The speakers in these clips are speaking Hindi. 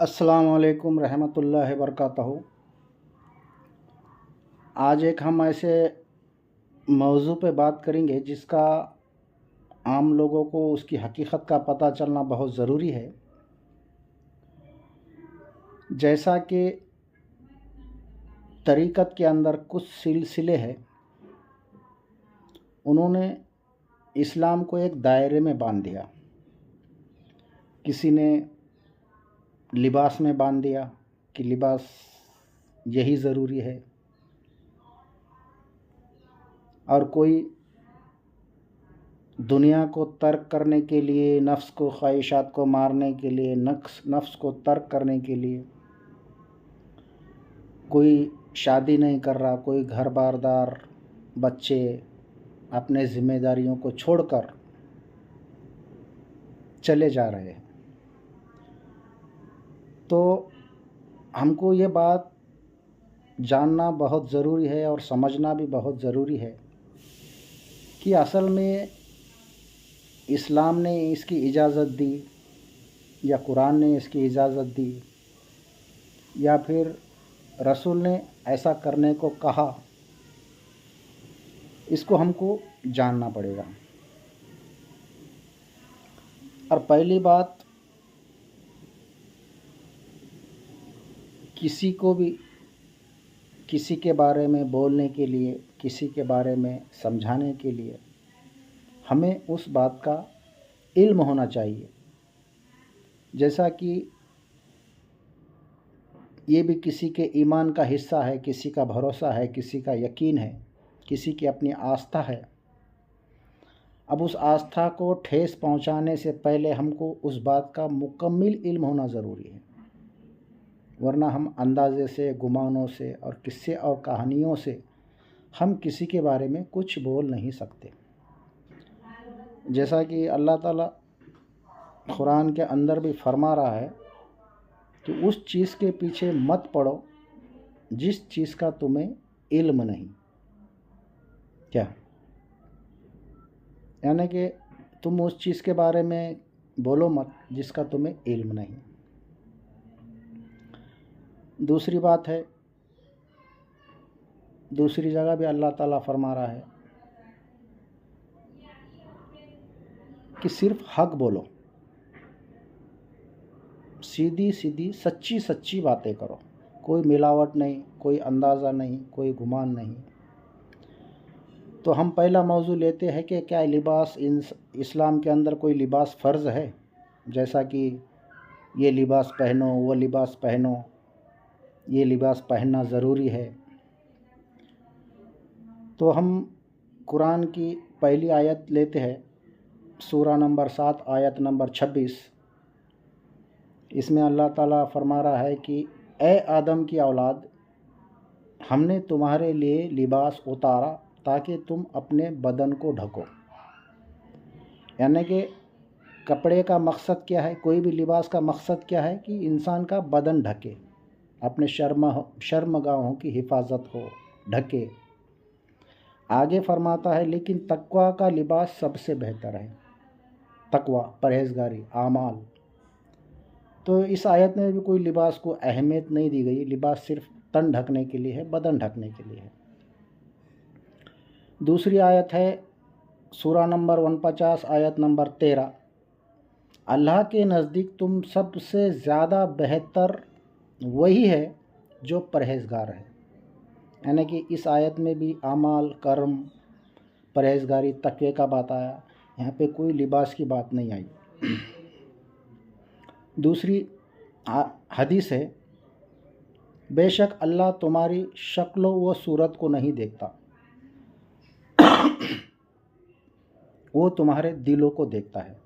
अस्सलामु अलैकुम रहमतुल्लाहि वबरकातुहू। आज एक हम ऐसे मौजू पे बात करेंगे जिसका आम लोगों को उसकी हकीकत का पता चलना बहुत ज़रूरी है। जैसा कि तरीक़त के अंदर कुछ सिलसिले हैं, उन्होंने इस्लाम को एक दायरे में बांध दिया। किसी ने लिबास में बांध दिया कि लिबास यही ज़रूरी है, और कोई दुनिया को तर्क करने के लिए, नफ्स को, ख्वाहिशात को मारने के लिए, नफ्स को तर्क करने के लिए कोई शादी नहीं कर रहा, कोई घर बारदार, बच्चे अपने ज़िम्मेदारियों को छोड़कर चले जा रहे हैं। तो हमको ये बात जानना बहुत ज़रूरी है और समझना भी बहुत ज़रूरी है कि असल में इस्लाम ने इसकी इजाज़त दी या कुरान ने इसकी इजाज़त दी या फिर रसूल ने ऐसा करने को कहा, इसको हमको जानना पड़ेगा। और पहली बात, किसी को भी किसी के बारे में बोलने के लिए, किसी के बारे में समझाने के लिए हमें उस बात का इल्म होना चाहिए। जैसा कि ये भी किसी के ईमान का हिस्सा है, किसी का भरोसा है, किसी का यकीन है, किसी की अपनी आस्था है। अब उस आस्था को ठेस पहुंचाने से पहले हमको उस बात का मुकम्मल इल्म होना ज़रूरी है, वरना हम अंदाज़े से, गुमानों से और किस्से और कहानियों से हम किसी के बारे में कुछ बोल नहीं सकते। जैसा कि अल्लाह ताला कुरान के अंदर भी फरमा रहा है कि उस चीज़ के पीछे मत पड़ो जिस चीज़ का तुम्हें इल्म नहीं। क्या यानी कि तुम उस चीज़ के बारे में बोलो मत जिसका तुम्हें इल्म नहीं। दूसरी बात है, दूसरी जगह भी अल्लाह ताला फरमा रहा है कि सिर्फ हक बोलो, सीधी सीधी सच्ची सच्ची बातें करो, कोई मिलावट नहीं, कोई अंदाज़ा नहीं, कोई गुमान नहीं। तो हम पहला मौजू लेते हैं कि क्या लिबास इस्लाम के अंदर कोई लिबास फ़र्ज़ है, जैसा कि ये लिबास पहनो, वो लिबास पहनो, ये लिबास पहनना ज़रूरी है। तो हम कुरान की पहली आयत लेते हैं, सूरा नंबर 7 आयत नंबर 26। इसमें अल्लाह ताला फरमा रहा है कि ए आदम की औलाद, हमने तुम्हारे लिए लिबास उतारा ताकि तुम अपने बदन को ढको। यानी कि कपड़े का मकसद क्या है, कोई भी लिबास का मकसद क्या है कि इंसान का बदन ढके, अपने शर्मगाहों की हिफाजत हो, ढके। आगे फरमाता है लेकिन तकवा का लिबास सबसे बेहतर है, तकवा, परहेज़गारी, आमाल। तो इस आयत में भी कोई लिबास को अहमियत नहीं दी गई। लिबास सिर्फ तन ढकने के लिए है, बदन ढकने के लिए है। दूसरी आयत है सूरा नंबर 49 आयत नंबर 13, अल्लाह के नज़दीक तुम सबसे ज़्यादा बेहतर वही है जो परहेज़गार है। यानी कि इस आयत में भी आमाल, कर्म, परहेज़गारी, तकवे का बात आया, यहाँ पे कोई लिबास की बात नहीं आई। दूसरी हदीस है, बेशक अल्लाह तुम्हारी शक्ल व सूरत को नहीं देखता, वो तुम्हारे दिलों को देखता है।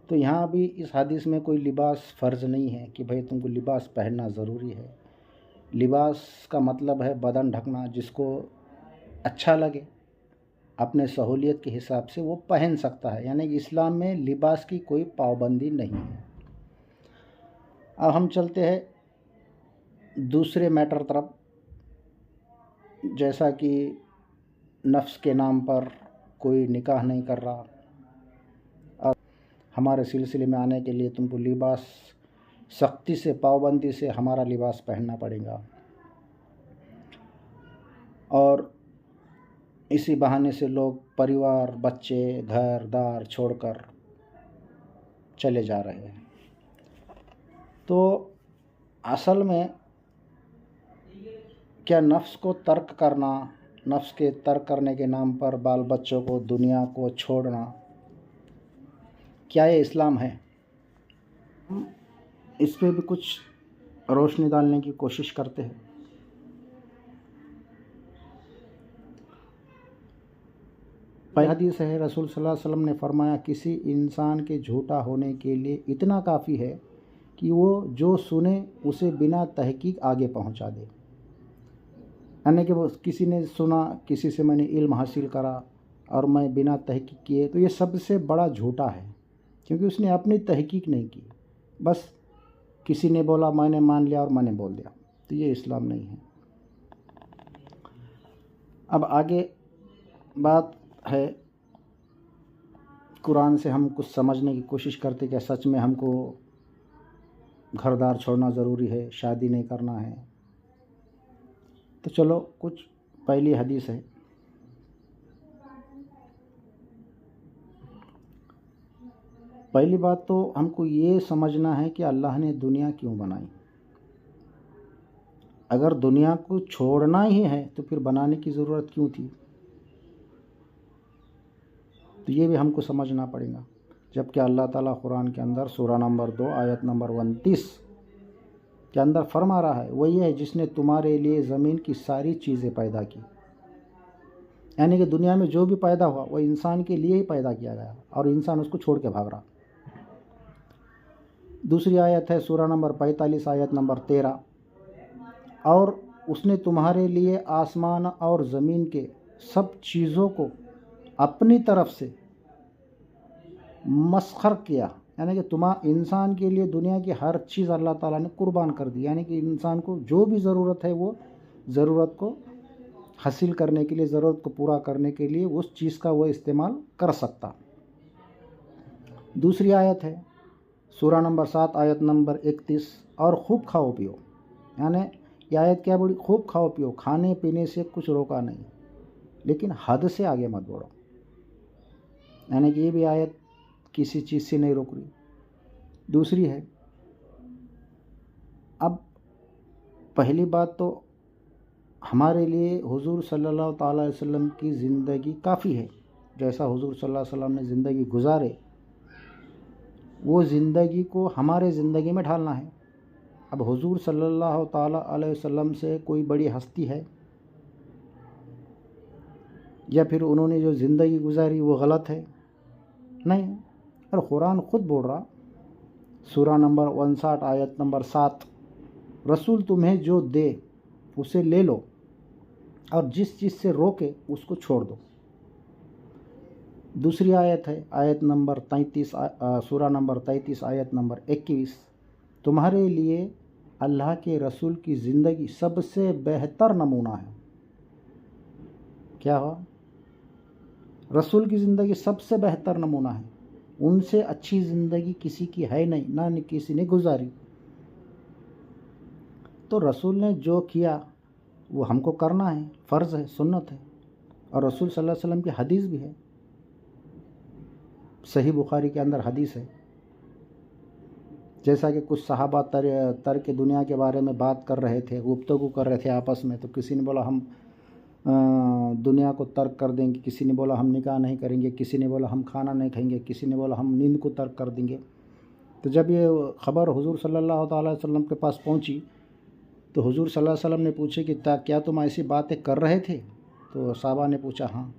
तो यहाँ भी इस हदीस में कोई लिबास फ़र्ज़ नहीं है कि भाई तुमको लिबास पहनना ज़रूरी है। लिबास का मतलब है बदन ढकना, जिसको अच्छा लगे अपने सहूलियत के हिसाब से वो पहन सकता है। यानी कि इस्लाम में लिबास की कोई पाबंदी नहीं है। अब हम चलते हैं दूसरे मैटर तरफ, जैसा कि नफ्स के नाम पर कोई निकाह नहीं कर रहा, और हमारे सिलसिले में आने के लिए तुमको लिबास सख्ती से, पाबंदी से हमारा लिबास पहनना पड़ेगा। और इसी बहाने से लोग परिवार, बच्चे, घर दार छोड़कर चले जा रहे हैं। तो असल में क्या नफ्स को तर्क करना, नफ्स के तर्क करने के नाम पर बाल बच्चों को, दुनिया को छोड़ना, क्या ये इस्लाम है? इस पे भी कुछ रोशनी डालने की कोशिश करते हैं। पहली हदीस है, रसूल सल्लल्लाहु अलैहि वसल्लम ने फरमाया, किसी इंसान के झूठा होने के लिए इतना काफ़ी है कि वो जो सुने उसे बिना तहकीक आगे पहुंचा दे। यानी कि वो किसी ने सुना, किसी से मैंने इल्म हासिल करा और मैं बिना तहकीक किए, तो ये सबसे बड़ा झूठा है, क्योंकि उसने अपनी तहकीक नहीं की, बस किसी ने बोला मैंने मान लिया और मैंने बोल दिया। तो ये इस्लाम नहीं है। अब आगे बात है, कुरान से हम कुछ समझने की कोशिश करते क्या सच में हमको घरदार छोड़ना ज़रूरी है, शादी नहीं करना है? तो चलो कुछ पहली हदीस है। पहली बात तो हमको ये समझना है कि अल्लाह ने दुनिया क्यों बनाई। अगर दुनिया को छोड़ना ही है तो फिर बनाने की ज़रूरत क्यों थी? तो ये भी हमको समझना पड़ेगा। जबकि अल्लाह ताला कुरान के अंदर सूरा नंबर 2 आयत नंबर 29 के अंदर फरमा रहा है, वही है जिसने तुम्हारे लिए ज़मीन की सारी चीज़ें पैदा की। यानी कि दुनिया में जो भी पैदा हुआ वो इंसान के लिए ही पैदा किया गया और इंसान उसको छोड़ के भाग रहा। दूसरी आयत है सूरा नंबर 45 आयत नंबर 13, और उसने तुम्हारे लिए आसमान और ज़मीन के सब चीज़ों को अपनी तरफ से मस्खर किया। यानी कि इंसान के लिए दुनिया की हर चीज़ अल्लाह ताला ने कुर्बान कर दी। यानी कि इंसान को जो भी ज़रूरत है वो ज़रूरत को हासिल करने के लिए, ज़रूरत को पूरा करने के लिए उस चीज़ का वो इस्तेमाल कर सकता। दूसरी आयत है सूरा नंबर 7 आयत नंबर 31, और खूब खाओ पियो। यानी ये आयत क्या बोली? खूब खाओ पियो, खाने पीने से कुछ रोका नहीं, लेकिन हद से आगे मत बढ़ो। यानी कि ये भी आयत किसी चीज़ से नहीं रोक रही। दूसरी है, अब पहली बात तो हमारे लिए हुजूर सल्लल्लाहु ताला अलैहि वसल्लम की ज़िंदगी काफ़ी है। जैसा हुजूर सल्लल्लाहु अलैहि वसल्लम ने ज़िंदगी गुजारे, वो ज़िंदगी को हमारे ज़िंदगी में ढालना है। अब हुजूर सल्लल्लाहु ताला अलैहि वसल्लम से कोई बड़ी हस्ती है, या फिर उन्होंने जो ज़िंदगी गुजारी वो गलत है? नहीं। और कुरान ख़ुद बोल रहा, सूरा नंबर 59 आयत नंबर 7, रसूल तुम्हें जो दे उसे ले लो और जिस चीज़ से रोके उसको छोड़ दो। दूसरी आयत है आयत नंबर 33 सूरा नंबर 33 आयत नंबर 21, तुम्हारे लिए अल्लाह के रसूल की ज़िंदगी सबसे बेहतर नमूना है। क्या हुआ? रसूल की ज़िंदगी सबसे बेहतर नमूना है। उनसे अच्छी ज़िंदगी किसी की है नहीं, ना किसी ने गुजारी। तो रसूल ने जो किया वो हमको करना है, फ़र्ज़ है, सुन्नत है। और रसूल सल्लल्लाहु अलैहि वसल्लम की हदीस भी है, सही बुखारी के अंदर हदीस है। जैसा कि कुछ सहाबा तर्क दुनिया के बारे में बात कर रहे थे, गुफ्तगू कर रहे थे आपस में, तो किसी ने बोला हम दुनिया को तर्क कर देंगे, किसी ने बोला हम निकाह नहीं करेंगे, किसी ने बोला हम खाना नहीं खाएंगे, किसी ने बोला हम नींद को तर्क कर देंगे। तो जब ये ख़बर हुजूर सल्लल्लाहु अलैहि वसल्लम के पास पहुंची तो हुजूर सल्लल्लाहु अलैहि वसल्लम ने पूछे कि क्या तुम ऐसी बातें कर रहे थे? तो सहाबा ने पूछा हाँ।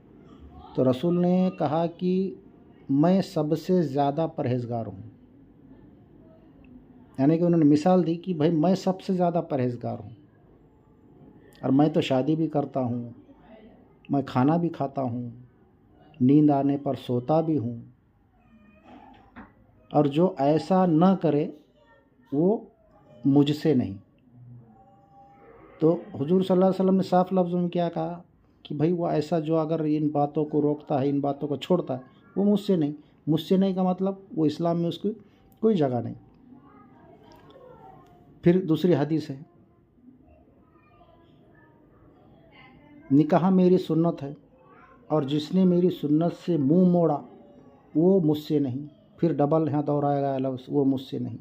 तो रसूल ने कहा कि मैं सबसे ज़्यादा परहेज़गार हूँ। यानी कि उन्होंने मिसाल दी कि भाई मैं सबसे ज़्यादा परहेज़गार हूँ, और मैं तो शादी भी करता हूँ, मैं खाना भी खाता हूँ, नींद आने पर सोता भी हूँ, और जो ऐसा न करे वो मुझसे नहीं। तो हुजूर सल्लल्लाहु अलैहि वसल्लम ने साफ लफ्ज़ों में क्या कहा कि भाई वो ऐसा जो अगर इन बातों को रोकता है, इन बातों को छोड़ता है, वो मुझसे नहीं। मुझसे नहीं का मतलब वो इस्लाम में उसकी कोई जगह नहीं। फिर दूसरी हदीस है, निकाह मेरी सुन्नत है और जिसने मेरी सुन्नत से मुंह मोड़ा वो मुझसे नहीं। फिर डबल यहाँ दोहराया गया लफ्ज़, वो मुझसे नहीं।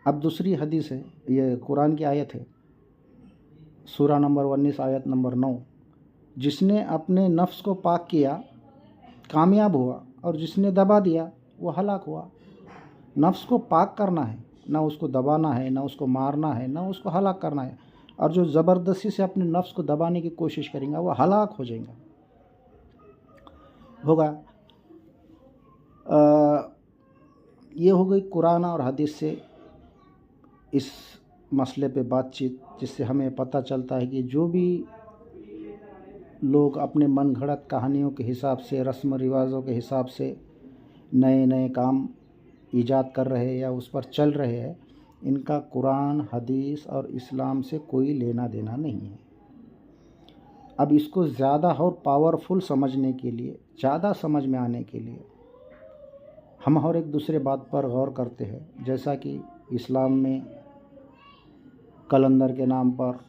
अब दूसरी हदीस है, ये कुरान की आयत है, सूरा नंबर 19 आयत नंबर 9, जिसने अपने नफ्स को पाक किया कामयाब हुआ और जिसने दबा दिया वो हलाक हुआ। नफ्स को पाक करना है, ना उसको दबाना है, ना उसको मारना है, ना उसको हलाक करना है। और जो ज़बरदस्ती से अपने नफ्स को दबाने की कोशिश करेंगे वो हलाक हो जाएगा होगा। ये हो गई कुरान और हदीस से इस मसले पे बातचीत, जिससे हमें पता चलता है कि जो भी लोग अपने मन घड़त कहानियों के हिसाब से, रस्म रिवाज़ों के हिसाब से नए नए काम ईजाद कर रहे हैं या उस पर चल रहे हैं, इनका कुरान, हदीस और इस्लाम से कोई लेना देना नहीं है। अब इसको ज़्यादा और पावरफुल समझने के लिए, ज़्यादा समझ में आने के लिए हम और एक दूसरे बात पर गौर करते हैं। जैसा कि इस्लाम में कैलेंडर के नाम पर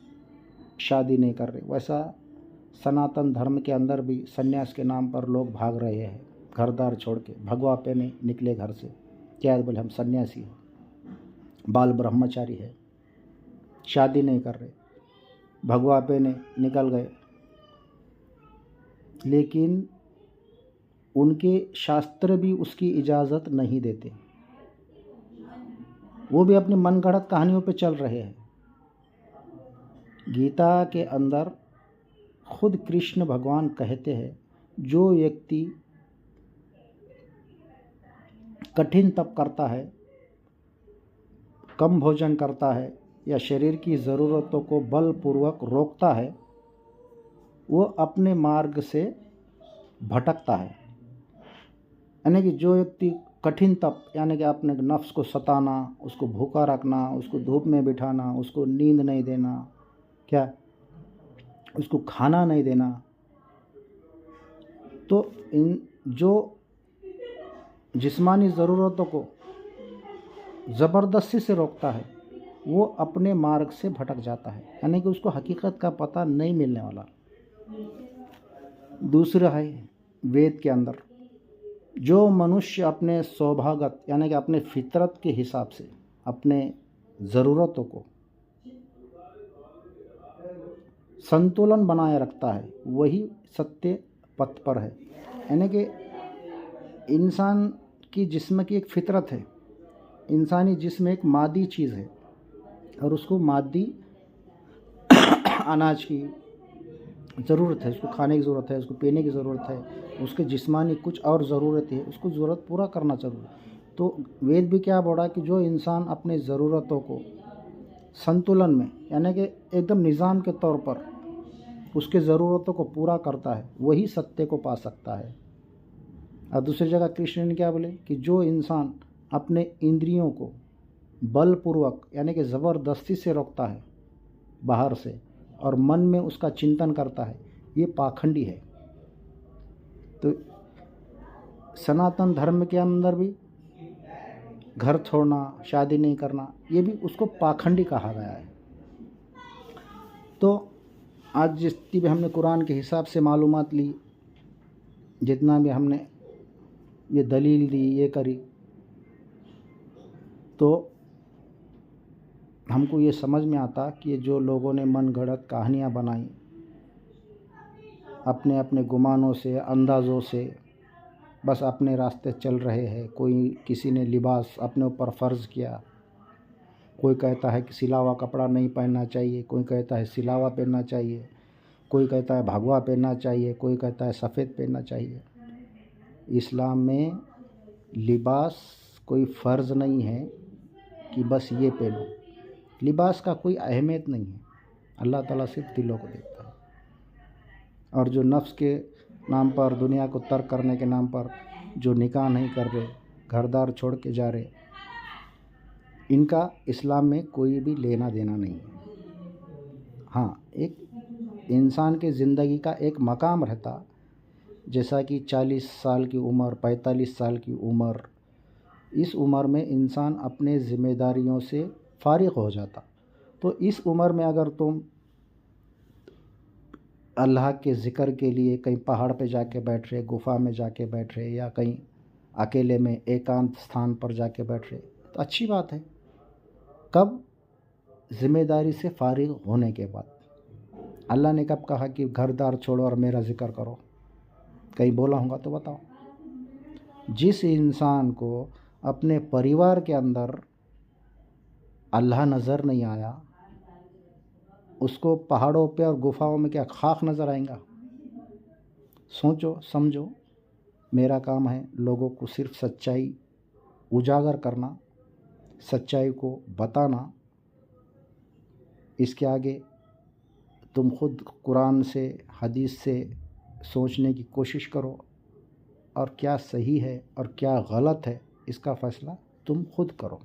शादी नहीं कर रहे, वैसा सनातन धर्म के अंदर भी सन्यास के नाम पर लोग भाग रहे हैं, घर-द्वार छोड़ के भगवा पे नहीं निकले घर से, क्या बोले हम सन्यासी हैं, बाल ब्रह्मचारी है, शादी नहीं कर रहे, भगवा पे नहीं निकल गए। लेकिन उनके शास्त्र भी उसकी इजाज़त नहीं देते, वो भी अपनी मनगढ़ंत कहानियों पे चल रहे हैं। गीता के अंदर खुद कृष्ण भगवान कहते हैं, जो व्यक्ति कठिन तप करता है, कम भोजन करता है या शरीर की ज़रूरतों को बलपूर्वक रोकता है, वो अपने मार्ग से भटकता है। यानी कि जो व्यक्ति कठिन तप, यानी कि अपने नफ्स को सताना, उसको भूखा रखना, उसको धूप में बिठाना, उसको नींद नहीं देना, क्या उसको खाना नहीं देना, तो इन जो जिस्मानी ज़रूरतों को ज़बरदस्ती से रोकता है वो अपने मार्ग से भटक जाता है, यानी कि उसको हकीकत का पता नहीं मिलने वाला। दूसरा है वेद के अंदर, जो मनुष्य अपने स्वभावगत यानी कि अपने फितरत के हिसाब से अपने ज़रूरतों को संतुलन बनाए रखता है वही सत्य पथ पर है। यानी कि इंसान की जिस्म की एक फितरत है, इंसानी जिस्म एक मादी चीज़ है और उसको मादी अनाज की ज़रूरत है, उसको खाने की ज़रूरत है, उसको पीने की ज़रूरत है, उसके जिस्मानी कुछ और ज़रूरत है, उसको ज़रूरत पूरा करना ज़रूरी है। तो वेद भी क्या बोला कि जो इंसान अपने ज़रूरतों को संतुलन में यानी कि एकदम निज़ाम के तौर पर उसके ज़रूरतों को पूरा करता है वही सत्य को पा सकता है। और दूसरी जगह कृष्ण ने क्या बोले कि जो इंसान अपने इंद्रियों को बलपूर्वक यानी कि ज़बरदस्ती से रोकता है बाहर से और मन में उसका चिंतन करता है, ये पाखंडी है। तो सनातन धर्म के अंदर भी घर छोड़ना, शादी नहीं करना, ये भी उसको पाखंडी कहा गया है। तो आज जितनी भी हमने कुरान के हिसाब से मालूमात ली, जितना भी हमने ये दलील दी, ये करी, तो हमको ये समझ में आता कि जो लोगों ने मन गढ़ंत कहानियाँ बनाई अपने अपने गुमानों से, अंदाज़ों से, बस अपने रास्ते चल रहे हैं। कोई किसी ने लिबास अपने ऊपर फ़र्ज़ किया, कोई कहता है कि सिलावा कपड़ा नहीं पहनना चाहिए, कोई कहता है सिलावा पहनना चाहिए, कोई कहता है भगवा पहनना चाहिए, कोई कहता है सफ़ेद पहनना चाहिए। इस्लाम में लिबास कोई फ़र्ज़ नहीं है कि बस ये पहनो, लिबास का कोई अहमियत नहीं है, अल्लाह ताला सिर्फ दिलों को देखता है। और जो नफ्स के नाम पर, दुनिया को तर्क करने के नाम पर जो निकाह नहीं कर रहे, घर-द्वार छोड़ के जा रहे, इनका इस्लाम में कोई भी लेना देना नहीं है। हाँ, एक इंसान के ज़िंदगी का एक मकाम रहता, जैसा कि 40 साल की उम्र, 45 साल की उम्र, इस उम्र में इंसान अपने ज़िम्मेदारियों से फारिग हो जाता। तो इस उम्र में अगर तुम अल्लाह के ज़िक्र के लिए कहीं पहाड़ पे जाके बैठ रहे, गुफ़ा में जाके बैठ रहे, या कहीं अकेले में एकांत स्थान पर जाके बैठ रहे, तो अच्छी बात है। कब? ज़िम्मेदारी से फारिग होने के बाद। अल्लाह ने कब कहा कि घर दार छोड़ो और मेरा ज़िक्र करो? कहीं बोला होगा तो बताओ। जिस इंसान को अपने परिवार के अंदर अल्लाह नज़र नहीं आया, उसको पहाड़ों पे और गुफाओं में क्या खाक नज़र आएगा? सोचो समझो। मेरा काम है लोगों को सिर्फ सच्चाई उजागर करना, सच्चाई को बताना। इसके आगे तुम खुद कुरान से, हदीस से सोचने की कोशिश करो, और क्या सही है और क्या गलत है इसका फ़ैसला तुम खुद करो।